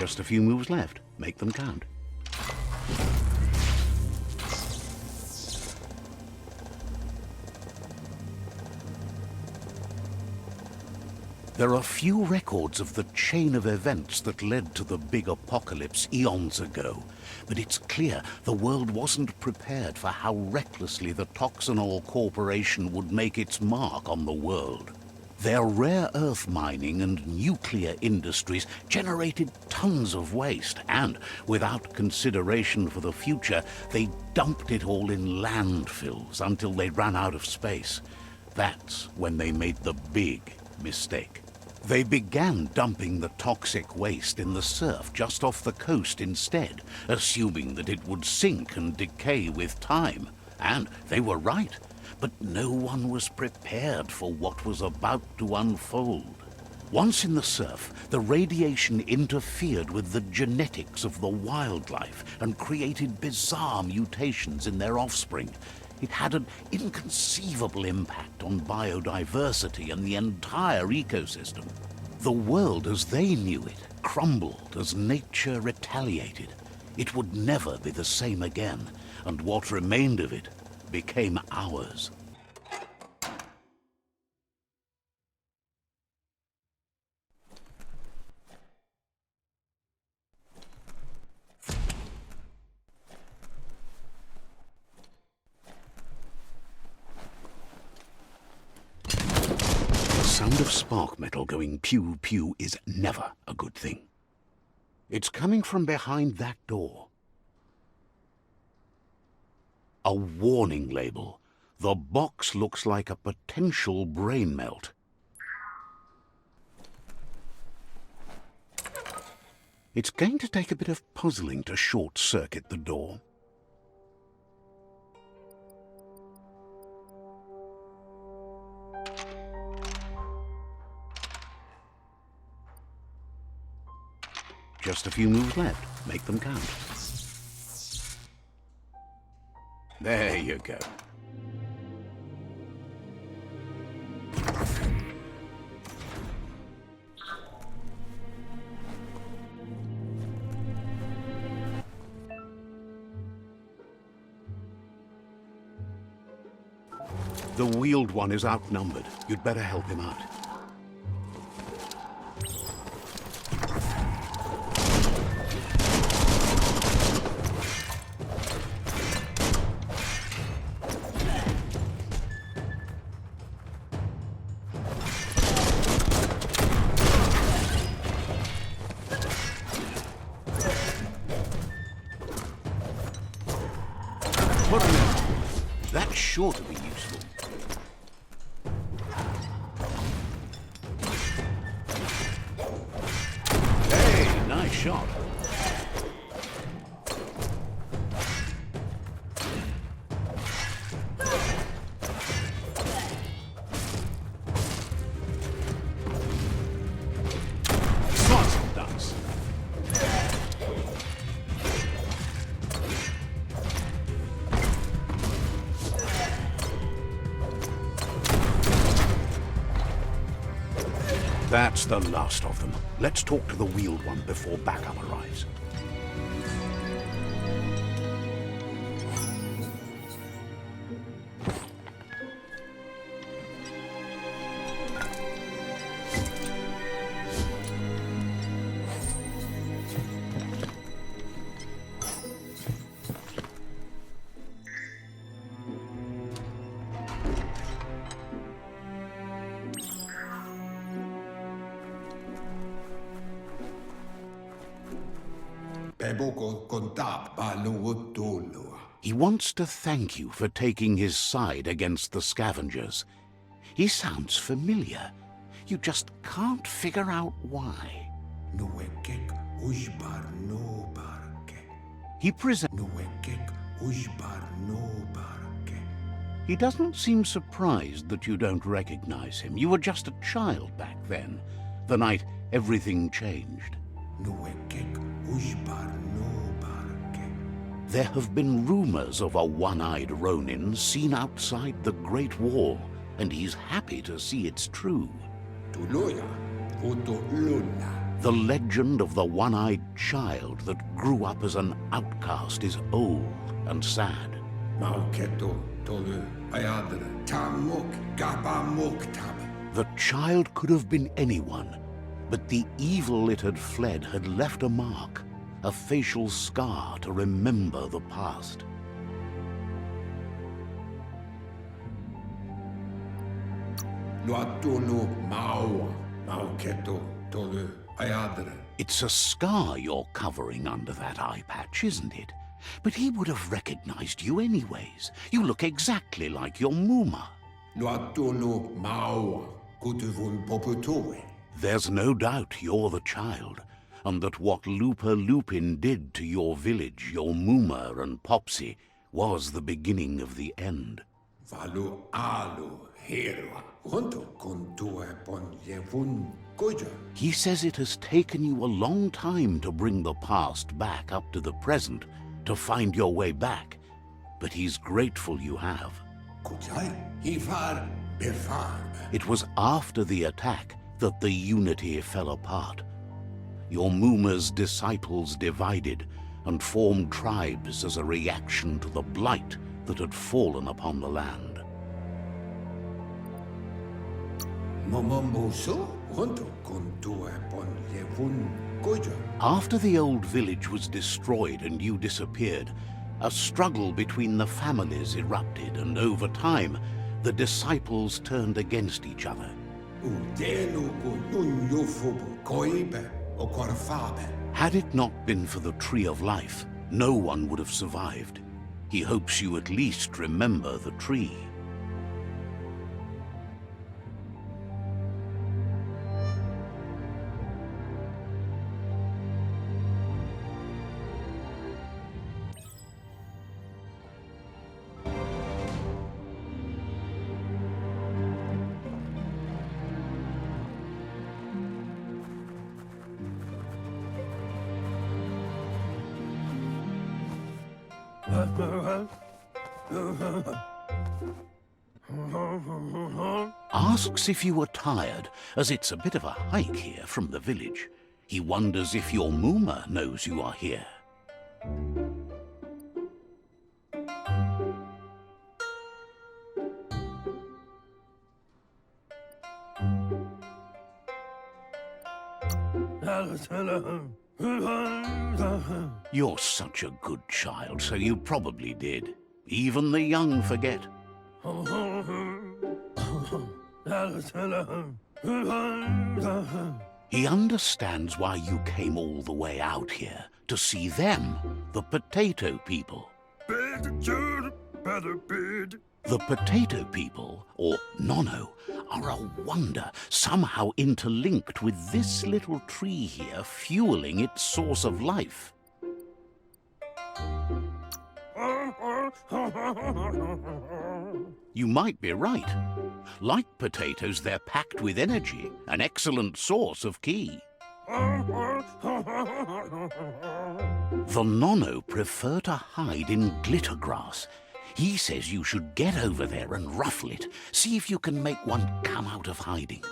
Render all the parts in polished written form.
Just a few moves left. Make them count. There are few records of the chain of events that led to the big apocalypse eons ago, but it's clear the world wasn't prepared for how recklessly the Toxanol Corporation would make its mark on the world. Their rare earth mining and nuclear industries generated tons of waste, and without consideration for the future, they dumped it all in landfills until they ran out of space. That's when they made the big mistake. They began dumping the toxic waste in the surf just off the coast instead, assuming that it would sink and decay with time. And they were right, but no one was prepared for what was about to unfold. Once in the surf, the radiation interfered with the genetics of the wildlife and created bizarre mutations in their offspring. It had an inconceivable impact on biodiversity and the entire ecosystem. The world as they knew it crumbled as nature retaliated. It would never be the same again, and what remained of it became ours. The sound of spark metal going pew-pew is never a good thing. It's coming from behind that door. A warning label. The box looks like a potential brain melt. It's going to take a bit of puzzling to short-circuit the door. Just a few moves left. Make them count. There you go. The wheeled one is outnumbered. You'd better help him out. What on earth? That's sure to be useful. Hey, nice shot. Slots and ducks. That's the last of them. Let's talk to the wheeled one before backup arrives. He wants to thank you for taking his side against the scavengers. He sounds familiar. You just can't figure out why. He He doesn't seem surprised that you don't recognize him. You were just a child back then, the night everything changed. There have been rumors of a one-eyed Ronin seen outside the Great Wall, and he's happy to see it's true. The legend of the one-eyed child that grew up as an outcast is old and sad. The child could have been anyone, but the evil it had fled had left a mark, a facial scar to remember the past. It's a scar you're covering under that eye patch, isn't it? But he would have recognized you anyways. You look exactly like your Muma. There's no doubt you're the child, and that what Lupa Lupin did to your village, your Muma and Popsy, was the beginning of the end. He says it has taken you a long time to bring the past back up to the present, to find your way back, but he's grateful you have. It was after the attack that the unity fell apart. Your Muma's disciples divided and formed tribes as a reaction to the blight that had fallen upon the land. After the old village was destroyed and you disappeared, a struggle between the families erupted, and over time, the disciples turned against each other. Had it not been for the Tree of Life, no one would have survived. He hopes you at least remember the tree. Asks if you were tired, as it's a bit of a hike here from the village. He wonders if your Muma knows you are here. You're such a good child, so you probably did. Even the young forget. He understands why you came all the way out here, to see them, the potato people. The potato people, or Nono, are a wonder, somehow interlinked with this little tree here, fueling its source of life. You might be right. Like potatoes, they're packed with energy, an excellent source of ki. The Nono prefer to hide in glitter grass. He says you should get over there and ruffle it. See if you can make one come out of hiding.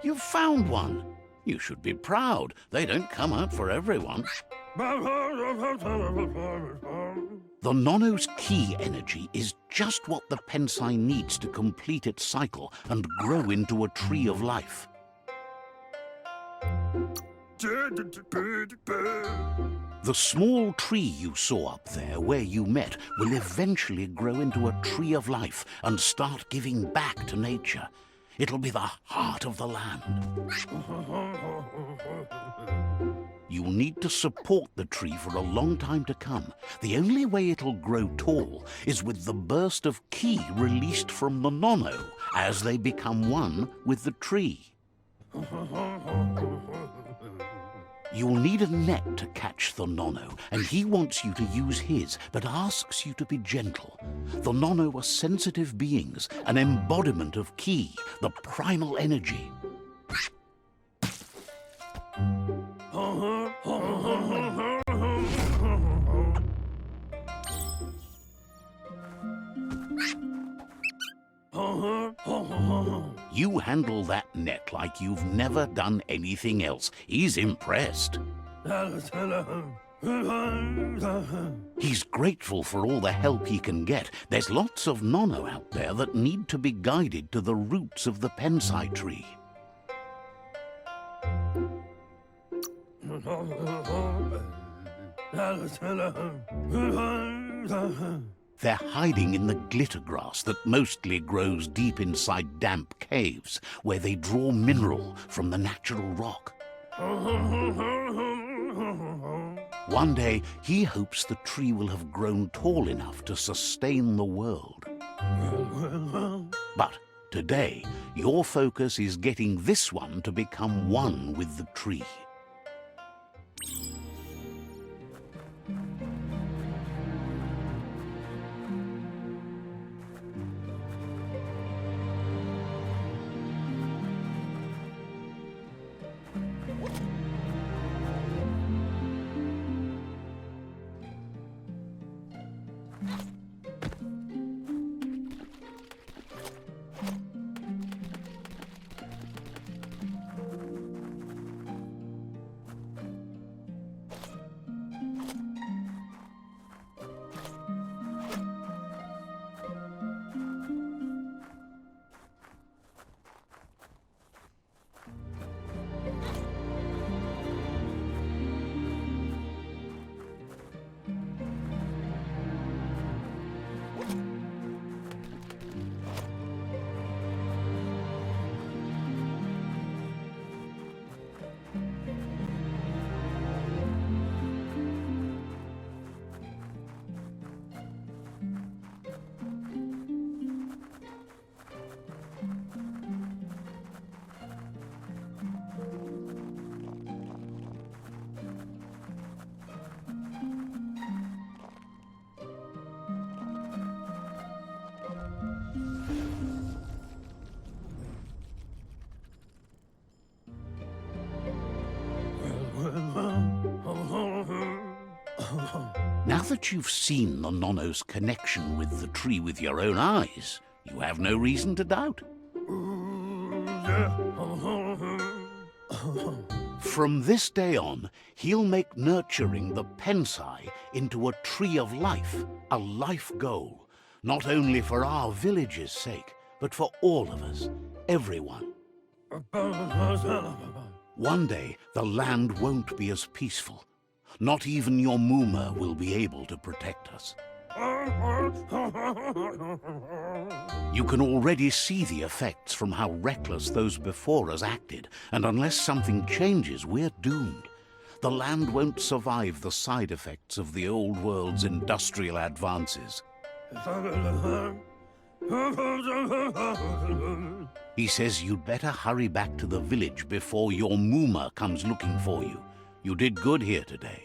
You've found one. You should be proud. They don't come out for everyone. The Nono's ki energy is just what the Pensai needs to complete its cycle and grow into a tree of life. The small tree you saw up there where you met will eventually grow into a tree of life and start giving back to nature. It'll be the heart of the land. You'll need to support the tree for a long time to come. The only way it'll grow tall is with the burst of ki released from the nono as they become one with the tree. You'll need a net to catch the nono, and he wants you to use his, but asks you to be gentle. The nono are sensitive beings, an embodiment of ki, the primal energy. You handle that net like you've never done anything else. He's impressed. He's grateful for all the help he can get. There's lots of nono out there that need to be guided to the roots of the pensai tree. They're hiding in the glitter grass that mostly grows deep inside damp caves, where they draw mineral from the natural rock. One day, he hopes the tree will have grown tall enough to sustain the world. But today, your focus is getting this one to become one with the tree. Now that you've seen the nono's connection with the tree with your own eyes, you have no reason to doubt. From this day on, he'll make nurturing the pensai into a tree of life, a life goal, not only for our village's sake, but for all of us, everyone. One day, the land won't be as peaceful. Not even your Muma will be able to protect us. You can already see the effects from how reckless those before us acted, and unless something changes, we're doomed. The land won't survive the side effects of the old world's industrial advances. He says you'd better hurry back to the village before your Muma comes looking for you. You did good here today.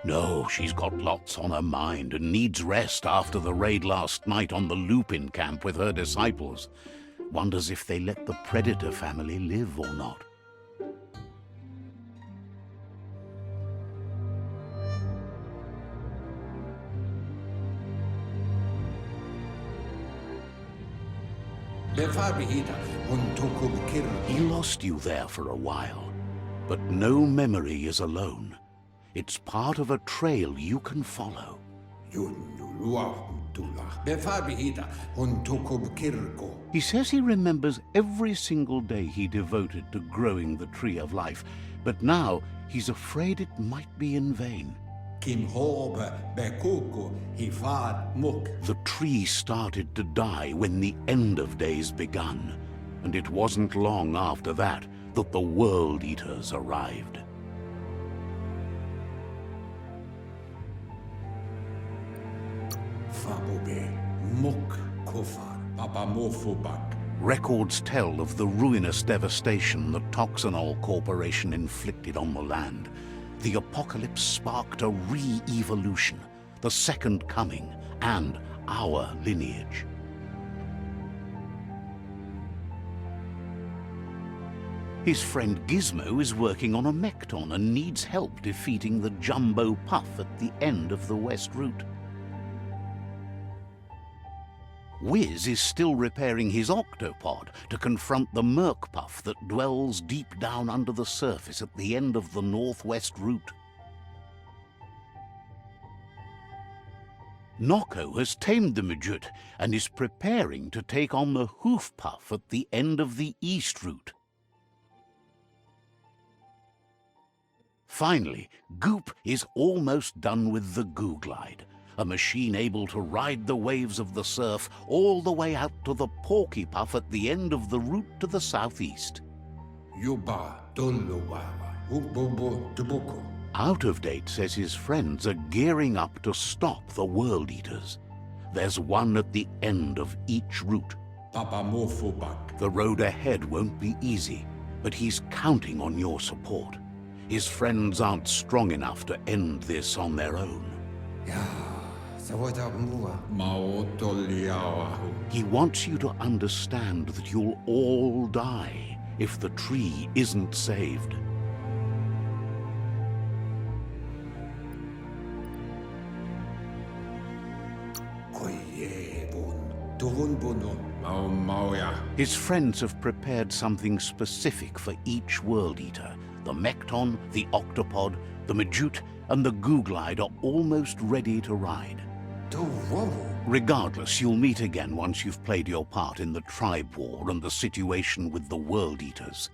No, she's got lots on her mind and needs rest after the raid last night on the Lupin camp with her disciples. Wonders if they let the Predator family live or not. He lost you there for a while, but no memory is alone. It's part of a trail you can follow. He says he remembers every single day he devoted to growing the Tree of Life, but now he's afraid it might be in vain. The tree started to die when the end of days begun, and it wasn't long after that that the World Eaters arrived. Records tell of the ruinous devastation the Toxanol Corporation inflicted on the land. The apocalypse sparked a re-evolution, the Second Coming, and our lineage. His friend Gizmo is working on a Mekton and needs help defeating the Jumbo Puff at the end of the West Route. Wiz is still repairing his octopod to confront the Merc Puff that dwells deep down under the surface at the end of the Northwest Route. Nocco has tamed the Midget and is preparing to take on the Hoof Puff at the end of the East Route. Finally, Goop is almost done with the Goo Glide, a machine able to ride the waves of the surf all the way out to the Porky Puff at the end of the route to the southeast. Out of Date says his friends are gearing up to stop the World Eaters. There's one at the end of each route. The road ahead won't be easy, but he's counting on your support. His friends aren't strong enough to end this on their own. He wants you to understand that you'll all die if the tree isn't saved. His friends have prepared something specific for each World Eater. The Mekton, the Octopod, the Midget, and the Goo Glide are almost ready to ride. Regardless, you'll meet again once you've played your part in the tribe war and the situation with the World Eaters.